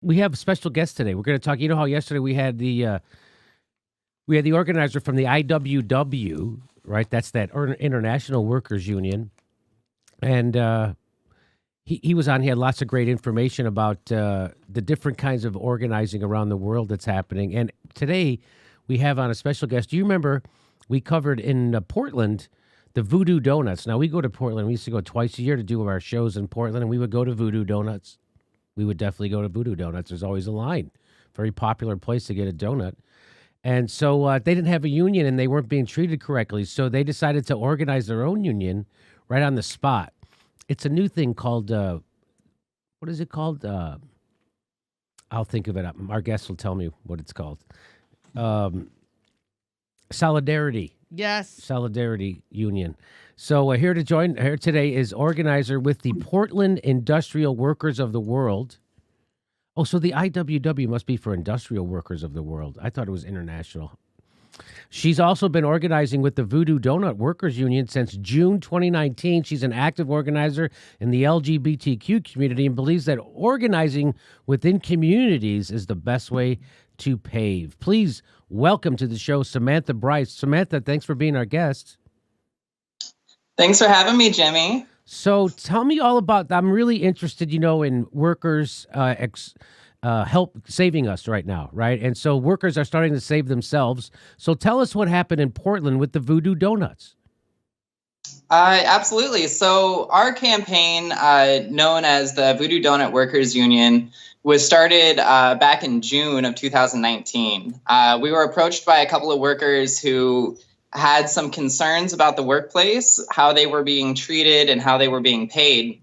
we have a special guest today. We're going to talk. You know how yesterday we had the organizer from the IWW, right? That's that International Workers Union, and he was on. He had lots of great information about the different kinds of organizing around the world that's happening. And today we have on a special guest. Do you remember we covered in Portland the Voodoo Donuts? Now we go to Portland. We used to go twice a year to do our shows in Portland, and we would go to Voodoo Donuts. We would definitely go to Voodoo Donuts. There's always a line. Very popular place to get a donut. And so they didn't have a union and they weren't being treated correctly. So they decided to organize their own union right on the spot. It's a new thing called, what is it called? I'll think of it. Our guest will tell me what it's called. Solidarity. Yes. Solidarity Union. So here today is organizer with the Portland Industrial Workers of the World. Oh, so the IWW must be for Industrial Workers of the World. I thought it was international. She's also been organizing with the Voodoo Donut Workers Union since June 2019. She's an active organizer in the LGBTQ community and believes that organizing within communities is the best way to pave. Please welcome to the show, Samantha Bryce. Samantha, thanks for being our guest. Thanks for having me, Jimmy. So tell me all about, I'm really interested, in workers help saving us right now, right? And so workers are starting to save themselves. So tell us what happened in Portland with the Voodoo Donuts. Absolutely. So our campaign, known as the Voodoo Donut Workers Union, was started back in June of 2019. We were approached by a couple of workers who had some concerns about the workplace, how they were being treated and how they were being paid.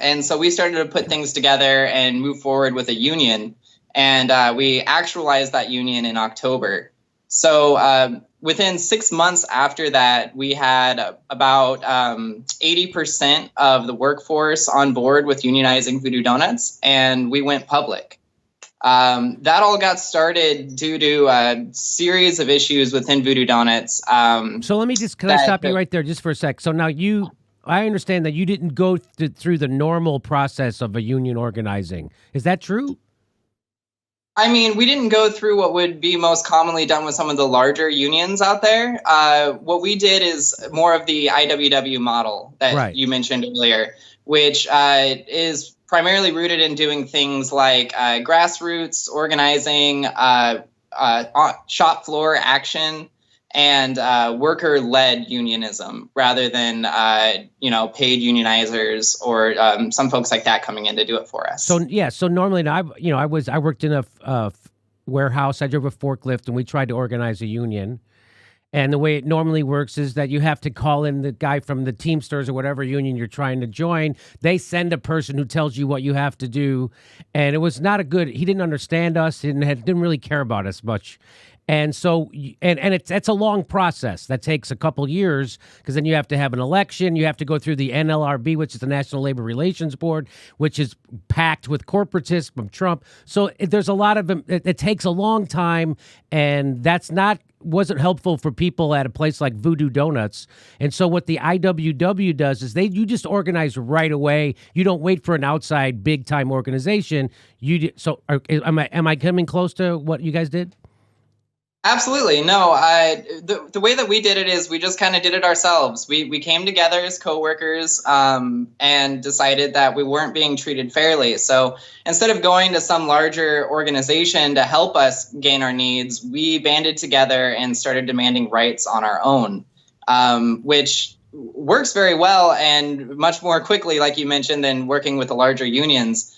And so we started to put things together and move forward with a union. And we actualized that union in October. So within 6 months after that, we had about 80% of the workforce on board with unionizing Voodoo Donuts, and we went public. That all got started due to a series of issues within Voodoo Donuts. So let me can I stop you right there just for a sec? So now I understand that you didn't go through the normal process of a union organizing. Is that true? I mean, we didn't go through what would be most commonly done with some of the larger unions out there. What we did is more of the IWW model that you mentioned earlier, which is primarily rooted in doing things like grassroots organizing, shop floor action, and worker-led unionism rather than paid unionizers or some folks like that coming in to do it for us. So normally, I worked in a warehouse. I drove a forklift, and we tried to organize a union. And the way it normally works is that you have to call in the guy from the Teamsters or whatever union you're trying to join. They send a person who tells you what you have to do. And it was not he didn't understand us, didn't really care about us much. And so, it's a long process that takes a couple years because then you have to have an election. You have to go through the NLRB, which is the National Labor Relations Board, which is packed with corporatists from Trump. So there's a lot of it takes a long time, and wasn't helpful for people at a place like Voodoo Donuts. And so what the IWW does is you just organize right away. You don't wait for an outside big time organization. Am I coming close to what you guys did? Absolutely. No, the way that we did it is we just kind of did it ourselves. We came together as coworkers and decided that we weren't being treated fairly. So instead of going to some larger organization to help us gain our needs, we banded together and started demanding rights on our own, which works very well and much more quickly, like you mentioned, than working with the larger unions.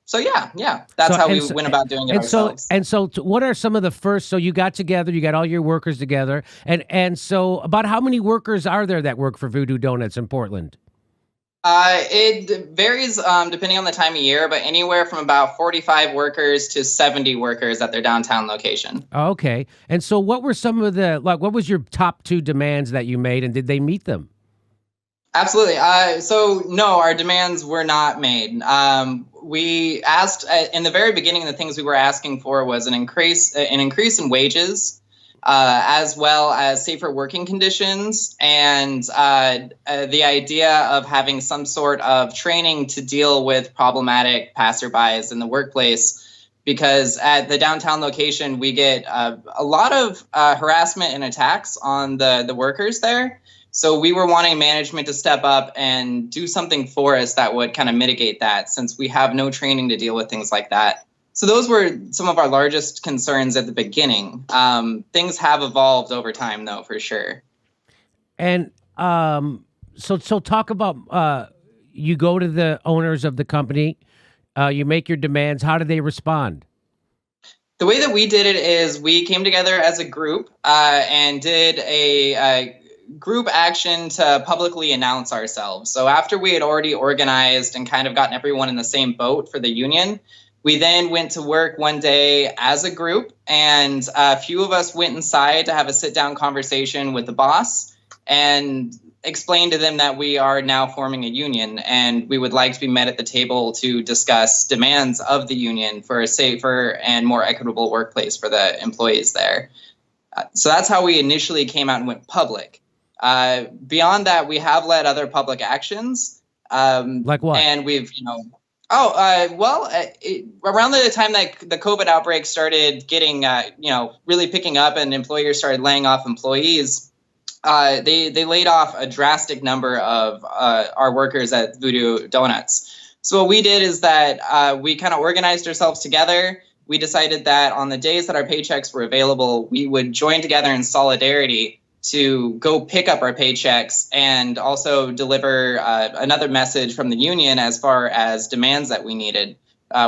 So that's how we went about doing it ourselves. So what are some of the first, so you got together, you got all your workers together, and so about how many workers are there that work for Voodoo Donuts in Portland? It varies depending on the time of year, but anywhere from about 45 workers to 70 workers at their downtown location. Okay. And so what were some of what was your top 2 demands that you made, and did they meet them? Absolutely. So no, our demands were not made. We asked in the very beginning, the things we were asking for was an increase in wages, as well as safer working conditions and the idea of having some sort of training to deal with problematic passerbys in the workplace. Because at the downtown location, we get a lot of harassment and attacks on the workers there. So we were wanting management to step up and do something for us that would kind of mitigate that, since we have no training to deal with things like that. So those were some of our largest concerns at the beginning. Things have evolved over time, though, for sure. And so talk about you go to the owners of the company, you make your demands. How do they respond? The way that we did it is we came together as a group and did a group action to publicly announce ourselves. So after we had already organized and kind of gotten everyone in the same boat for the union, we then went to work one day as a group, and a few of us went inside to have a sit-down conversation with the boss and explain to them that we are now forming a union and we would like to be met at the table to discuss demands of the union for a safer and more equitable workplace for the employees there. So that's how we initially came out and went public. Beyond that, we have led other public actions. Like what? And we've, around the time that the COVID outbreak started getting, really picking up and employers started laying off employees, they laid off a drastic number of our workers at VoodDoo Donuts. So what we did is that we kind of organized ourselves together. We decided that on the days that our paychecks were available, we would join together in solidarity to go pick up our paychecks and also deliver another message from the union as far as demands that we needed.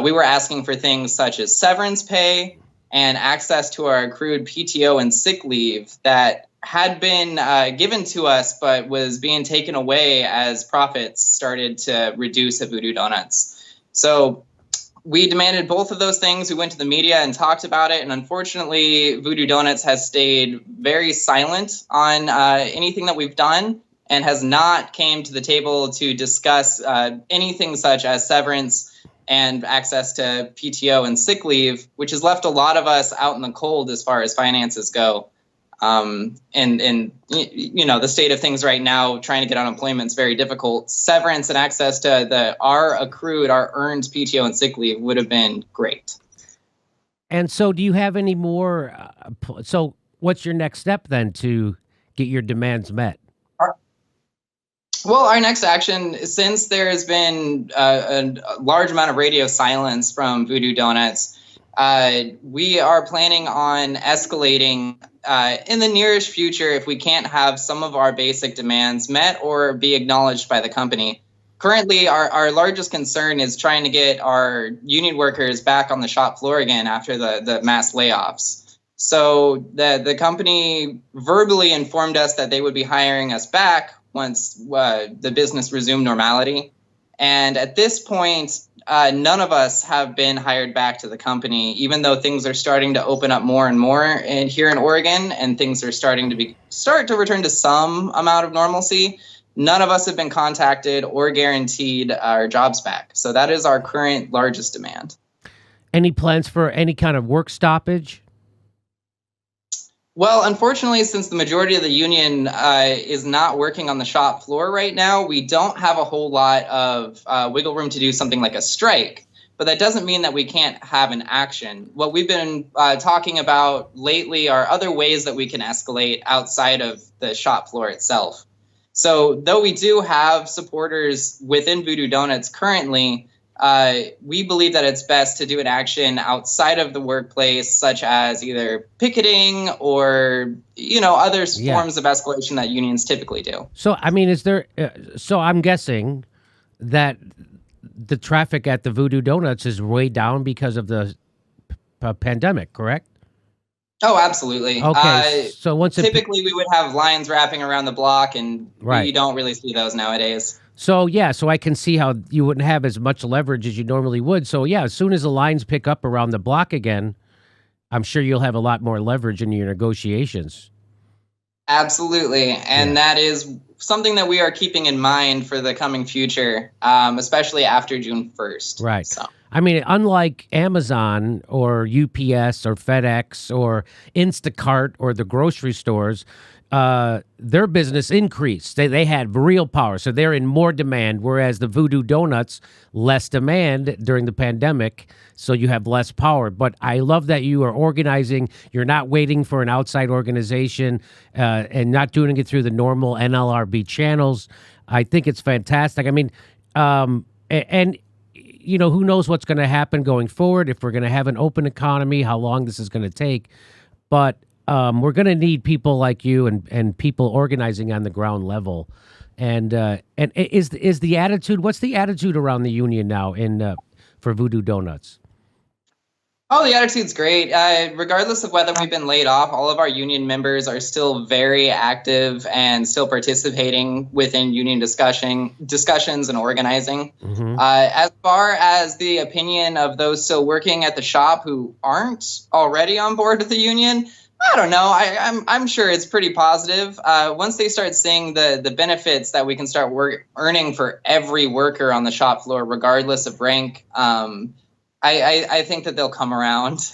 We were asking for things such as severance pay and access to our accrued PTO and sick leave that had been given to us, but was being taken away as profits started to reduce at VoodDoo Donuts. So we demanded both of those things. We went to the media and talked about it. And unfortunately, VoodDoo Donuts has stayed very silent on anything that we've done and has not came to the table to discuss anything such as severance and access to PTO and sick leave, which has left a lot of us out in the cold as far as finances go. And the state of things right now, trying to get unemployment is very difficult. Severance and access to our earned PTO and sick leave would have been great. And so do you have any more? So what's your next step then to get your demands met? Well, our next action, since there has been a large amount of radio silence from VoodDoo Donuts, we are planning on escalating in the nearest future if we can't have some of our basic demands met or be acknowledged by the company. Currently, our largest concern is trying to get our union workers back on the shop floor again after the mass layoffs. So the company verbally informed us that they would be hiring us back once the business resumed normality. And at this point, none of us have been hired back to the company, even though things are starting to open up more and more here in Oregon, and things are starting to return to some amount of normalcy. None of us have been contacted or guaranteed our jobs back. So that is our current largest demand. Any plans for any kind of work stoppage? Well, unfortunately, since the majority of the union is not working on the shop floor right now, we don't have a whole lot of wiggle room to do something like a strike. But that doesn't mean that we can't have an action. What we've been talking about lately are other ways that we can escalate outside of the shop floor itself. So though we do have supporters within VoodDoo Donuts currently, we believe that it's best to do an action outside of the workplace, such as either picketing or, other forms of escalation that unions typically do. So, I mean, so I'm guessing that the traffic at the VoodDoo Donuts is way down because of the pandemic, correct? Oh, absolutely. Okay, so typically we would have lines wrapping around the block, and right. You don't really see those nowadays. So, so I can see how you wouldn't have as much leverage as you normally would. So, as soon as the lines pick up around the block again, I'm sure you'll have a lot more leverage in your negotiations. Absolutely. And that is something that we are keeping in mind for the coming future, especially after June 1st. Right. So. I mean, unlike Amazon or UPS or FedEx or Instacart or the grocery stores, their business increased. They had real power, so they're in more demand. Whereas the Voodoo Donuts, less demand during the pandemic, so you have less power. But I love that you are organizing. You're not waiting for an outside organization and not doing it through the normal NLRB channels. I think it's fantastic. I mean, and you know, who knows what's going to happen going forward, if we're going to have an open economy, how long this is going to take. But we're going to need people like you and people organizing on the ground level. And is the attitude, what's the attitude around the union now for Voodoo Donuts? Oh, the attitude's great. Regardless of whether we've been laid off, all of our union members are still very active and still participating within union discussions and organizing. Mm-hmm. As far as the opinion of those still working at the shop who aren't already on board with the union, I don't know. I'm sure it's pretty positive. Once they start seeing the benefits that we can start earning for every worker on the shop floor, regardless of rank, I think that they'll come around.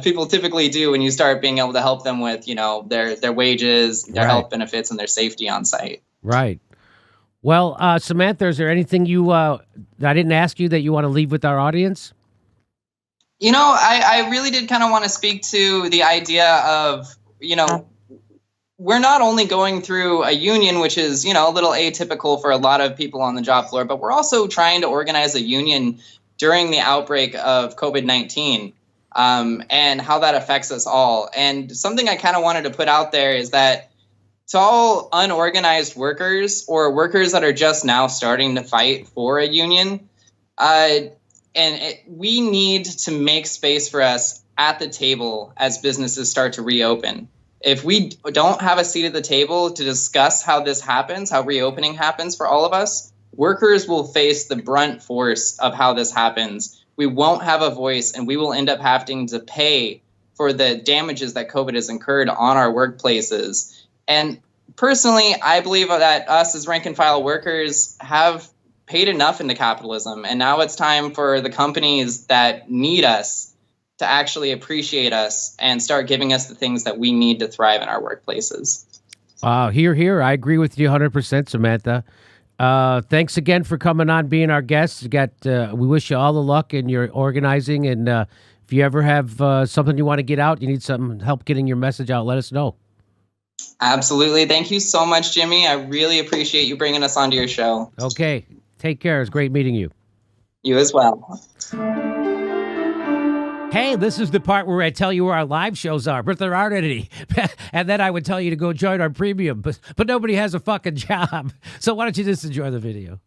People typically do when you start being able to help them with, you know, their wages, their health benefits, and their safety on site. Right. Well, Samantha, is there anything that I didn't ask you that you want to leave with our audience? You know, I really did kind of want to speak to the idea of, you know, we're not only going through a union, which is, you know, a little atypical for a lot of people on the job floor, but we're also trying to organize a union during the outbreak of COVID-19 and how that affects us all. And something I kind of wanted to put out there is that to all unorganized workers or workers that are just now starting to fight for a union, we need to make space for us at the table as businesses start to reopen. If we don't have a seat at the table to discuss how this happens, how reopening happens for all of us, workers will face the brunt force of how this happens. We won't have a voice, and we will end up having to pay for the damages that COVID has incurred on our workplaces. And personally, I believe that us as rank and file workers have paid enough into capitalism, and now it's time for the companies that need us to actually appreciate us and start giving us the things that we need to thrive in our workplaces. Here. I agree with you 100%, Samantha. Thanks again for coming on, being our guest. We wish you all the luck in your organizing, and if you ever have something you want to get out, you need some help getting your message out, let us know. Absolutely. Thank you so much, Jimmy. I really appreciate you bringing us onto your show. Okay. Take care. It's great meeting you. You as well. Hey, this is the part where I tell you where our live shows are, but there aren't any. And then I would tell you to go join our premium, but nobody has a fucking job. So why don't you just enjoy the video?